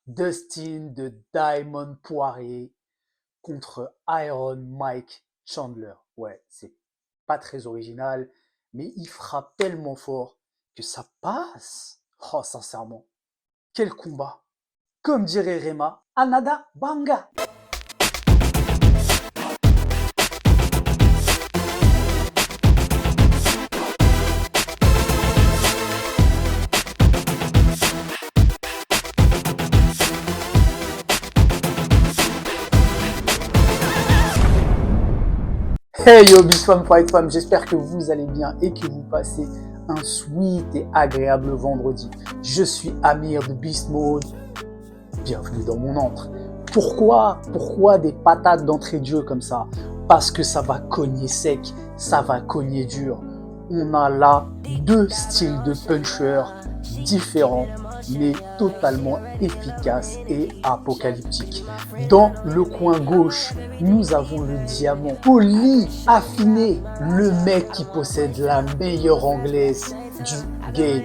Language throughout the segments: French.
Dustin de Diamond Poirier contre Iron Mike Chandler. Ouais, c'est pas très original, mais il frappe tellement fort que ça passe. Oh, sincèrement, quel combat! Comme dirait Rema, Anada Banga! Hey yo, Big Fam Fight Fam, j'espère que vous allez bien et que vous passez un sweet et agréable vendredi. Je suis Amir de Beast Mode, bienvenue dans mon antre. Pourquoi des patates d'entrée de jeu comme ça? Parce que ça va cogner sec, ça va cogner dur. On a là deux styles de punchers différents, mais totalement efficaces et apocalyptiques. Dans le coin gauche, nous avons le diamant poli, affiné, le mec qui possède la meilleure anglaise du game.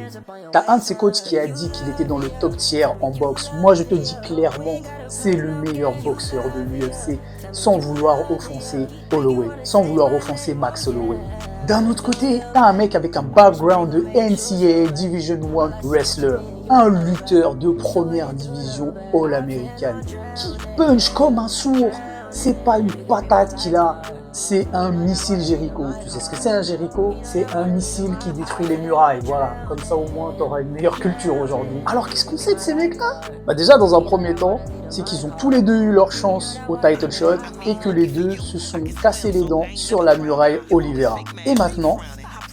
T'as un de ses coachs qui a dit qu'il était dans le top tier en boxe. Moi, je te dis clairement, c'est le meilleur boxeur de l'UFC, sans vouloir offenser Holloway, sans vouloir offenser Max Holloway. D'un autre côté, t'as un mec avec un background de NCAA Division 1 wrestler, un lutteur de première division all-américaine qui punch comme un sourd. C'est pas une patate qu'il a, c'est un missile Jericho. Tu sais ce que c'est un Jericho? C'est un missile qui détruit les murailles. Voilà, comme ça au moins t'auras une meilleure culture aujourd'hui. Alors qu'est-ce qu'on sait de ces mecs-là? Bah déjà dans un premier temps, c'est qu'ils ont tous les deux eu leur chance au title shot et que les deux se sont cassés les dents sur la muraille Oliveira. Et maintenant,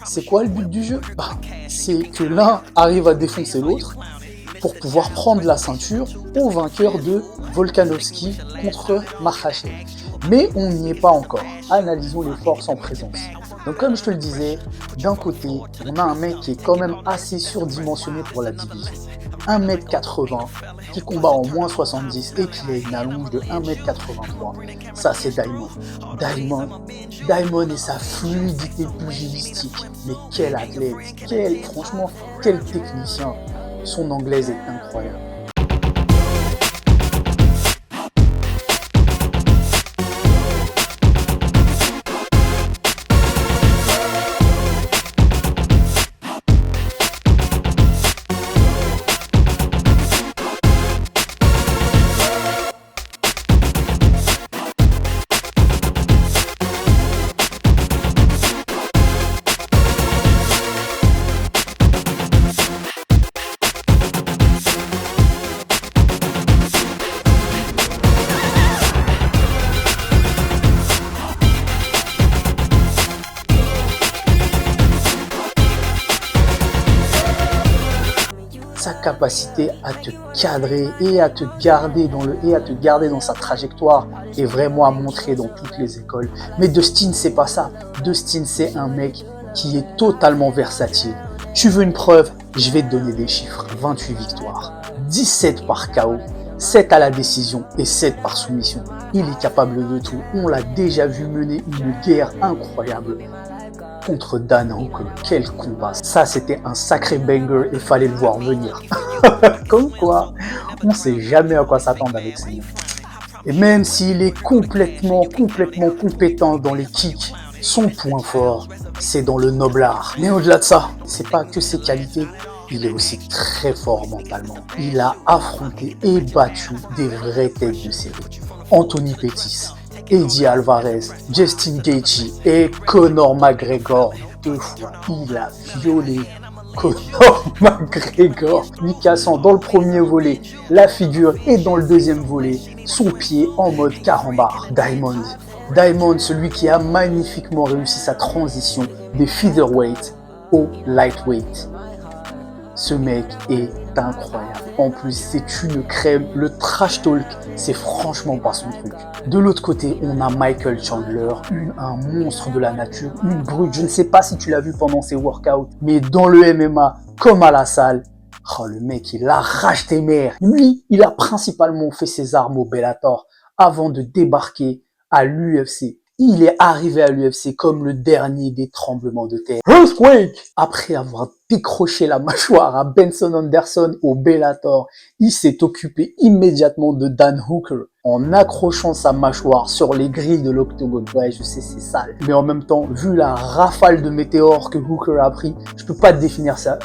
c'est quoi le but du jeu? C'est que l'un arrive à défoncer l'autre pour pouvoir prendre la ceinture au vainqueur de Volkanovski contre Makhachev. Mais on n'y est pas encore. Analysons les forces en présence. Donc comme je te le disais, d'un côté, on a un mec qui est quand même assez surdimensionné pour la division. 1m80, qui combat en moins 70 et qui a une allonge de 1m83. Ça, c'est Diamond. Diamond et sa fluidité pugilistique. Mais quel athlète, franchement, quel technicien. Son anglaise est incroyable. Sa capacité à te cadrer et à te garder dans sa trajectoire est vraiment à montrer dans toutes les écoles. Mais Dustin, c'est pas ça. Dustin, c'est un mec qui est totalement versatile. Tu veux une preuve? Je vais te donner des chiffres. 28 victoires, 17 par KO, 7 à la décision et 7 par soumission. Il est capable de tout. On l'a déjà vu mener une guerre incroyable contre Dan Hooker. Quel combat! Ça, c'était un sacré banger et fallait le voir venir. Comme quoi, on sait jamais à quoi s'attendre avec ces mecs. Et même s'il est complètement compétent dans les kicks, son point fort, c'est dans le noble art. Mais au-delà de ça, c'est pas que ses qualités, il est aussi très fort mentalement. Il a affronté et battu des vraies têtes de série. Anthony Pettis, Eddie Alvarez, Justin Gaethje et Conor McGregor. 2 fois, il a violé Conor McGregor, lui cassant dans le premier volet la figure et dans le deuxième volet son pied en mode carambar. Diamond, celui qui a magnifiquement réussi sa transition des featherweight au lightweight. Ce mec est incroyable. En plus, c'est une crème. Le trash talk, c'est franchement pas son truc. De l'autre côté, on a Michael Chandler, un monstre de la nature, une brute. Je ne sais pas si tu l'as vu pendant ses workouts, mais dans le MMA, comme à la salle, oh, le mec, il arrache tes mères. Lui, il a principalement fait ses armes au Bellator avant de débarquer à l'UFC. Il est arrivé à l'UFC comme le dernier des tremblements de terre. Earthquake! Après avoir décroché la mâchoire à Benson Anderson au Bellator, il s'est occupé immédiatement de Dan Hooker en accrochant sa mâchoire sur les grilles de l'octogone. Ouais, je sais, c'est sale. Mais en même temps, vu la rafale de météores que Hooker a pris, je peux pas définir ça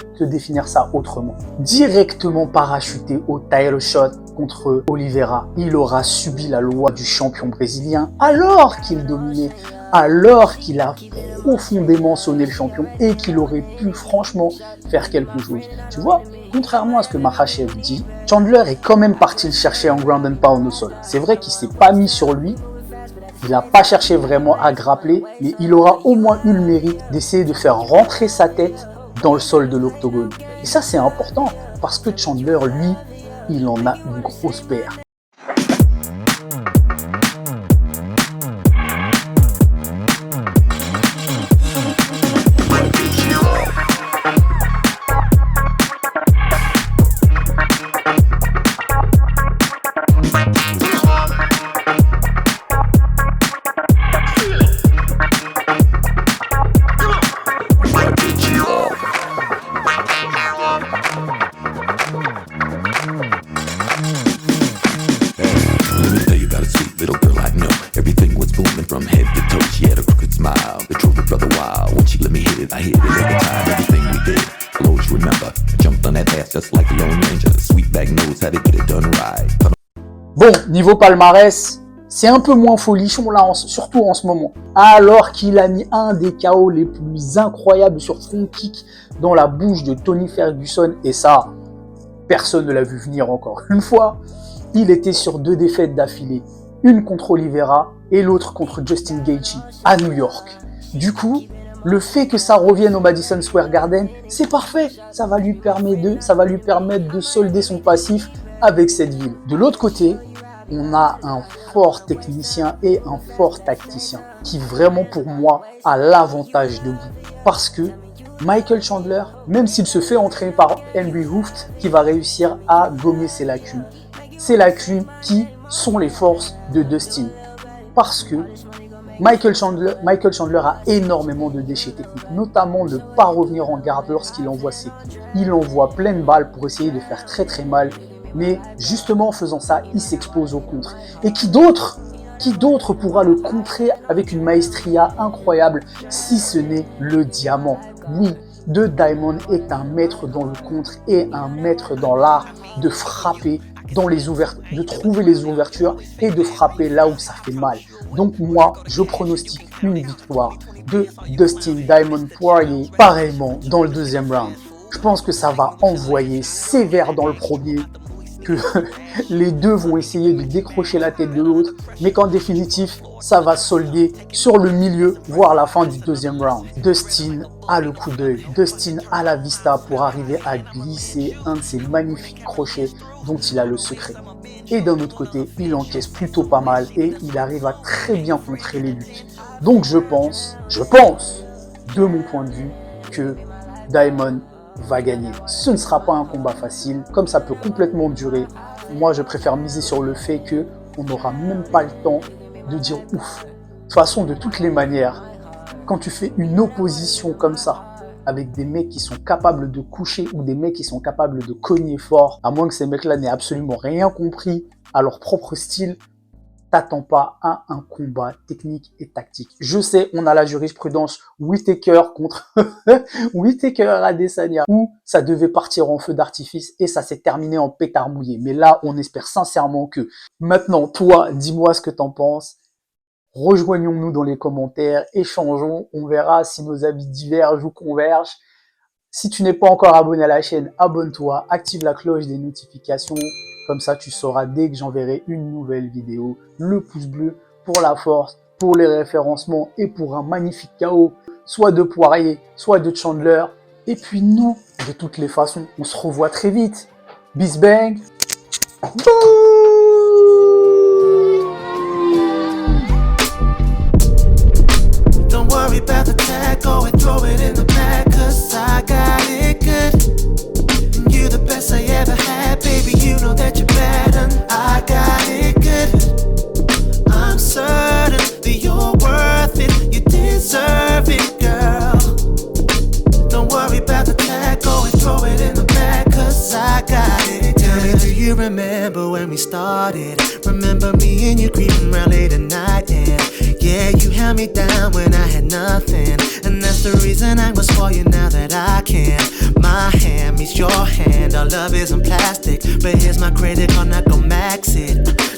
autrement. Directement parachuté au title shot contre Oliveira, il aura subi la loi du champion brésilien alors qu'il dominait, alors qu'il a profondément sonné le champion et qu'il aurait pu franchement faire quelque chose. Tu vois, contrairement à ce que Makhachev dit, Chandler est quand même parti le chercher en ground and pound au sol. C'est vrai qu'il s'est pas mis sur lui, il n'a pas cherché vraiment à grappler, mais il aura au moins eu le mérite d'essayer de faire rentrer sa tête dans le sol de l'octogone. Et ça, c'est important parce que Chandler, lui, il en a une grosse paire. Bon, niveau palmarès, c'est un peu moins folichon là, surtout en ce moment. Alors qu'il a mis un des KO les plus incroyables sur front kick dans la bouche de Tony Ferguson, et ça, personne ne l'a vu venir encore une fois. Il était sur 2 défaites d'affilée, une contre Oliveira et l'autre contre Justin Gaethje à New York. Du coup, le fait que ça revienne au Madison Square Garden, c'est parfait. Ça va lui permettre de solder son passif avec cette ville. De l'autre côté, on a un fort technicien et un fort tacticien qui vraiment pour moi a l'avantage debout. Parce que Michael Chandler, même s'il se fait entraîner par Henry Hooft, qui va réussir à gommer ses lacunes. Ces lacunes qui sont les forces de Dustin. Parce que Michael Chandler a énormément de déchets techniques, notamment ne pas revenir en garde lorsqu'il envoie ses coups. Il envoie plein de balles pour essayer de faire très très mal, mais justement en faisant ça, il s'expose au contre. Et qui d'autre pourra le contrer avec une maestria incroyable si ce n'est le diamant? Oui, The Diamond est un maître dans le contre et un maître dans l'art de frapper dans les ouvertures, de trouver les ouvertures et de frapper là où ça fait mal. Donc moi, je pronostique une victoire de Dustin Diamond Poirier, pareillement dans le 2e round. Je pense que ça va envoyer sévère dans le premier, que les deux vont essayer de décrocher la tête de l'autre, mais qu'en définitif, ça va solder sur le milieu, voire la fin du 2e round. Dustin a le coup d'œil, Dustin a la vista pour arriver à glisser un de ses magnifiques crochets dont il a le secret. Et d'un autre côté, il encaisse plutôt pas mal et il arrive à très bien contrer les luttes. Donc je pense, de mon point de vue, que Diamond va gagner. Ce ne sera pas un combat facile, comme ça peut complètement durer. Moi, je préfère miser sur le fait qu'on n'aura même pas le temps de dire ouf. De toute façon, de toutes les manières, quand tu fais une opposition comme ça, avec des mecs qui sont capables de coucher ou des mecs qui sont capables de cogner fort, à moins que ces mecs-là n'aient absolument rien compris à leur propre style, t'attends pas à un combat technique et tactique. Je sais, on a la jurisprudence Whittaker contre Whittaker Adesanya, où ça devait partir en feu d'artifice et ça s'est terminé en pétard mouillé. Mais là, on espère sincèrement que. Maintenant, toi, dis-moi ce que t'en penses. Rejoignons-nous dans les commentaires, échangeons, on verra si nos avis divergent ou convergent. Si tu n'es pas encore abonné à la chaîne, abonne-toi, active la cloche des notifications, comme ça tu sauras dès que j'enverrai une nouvelle vidéo. Le pouce bleu pour la force, pour les référencements et pour un magnifique KO, soit de Poirier, soit de Chandler. Et puis nous, de toutes les façons, on se revoit très vite. Bis bang. About the tag, go and throw it in the bag, 'cause I got it good. You're the best I ever had, baby, you know that you're bad, and I got it good. I'm certain that you're worth it, you deserve it, girl. Don't worry about the tag. remember when we started. Remember me and you creeping around late at night, and yeah, you held me down when I had nothing. And that's the reason I was for you now that I can. My hand meets your hand, our love isn't plastic, but here's my credit card, not gon' max it.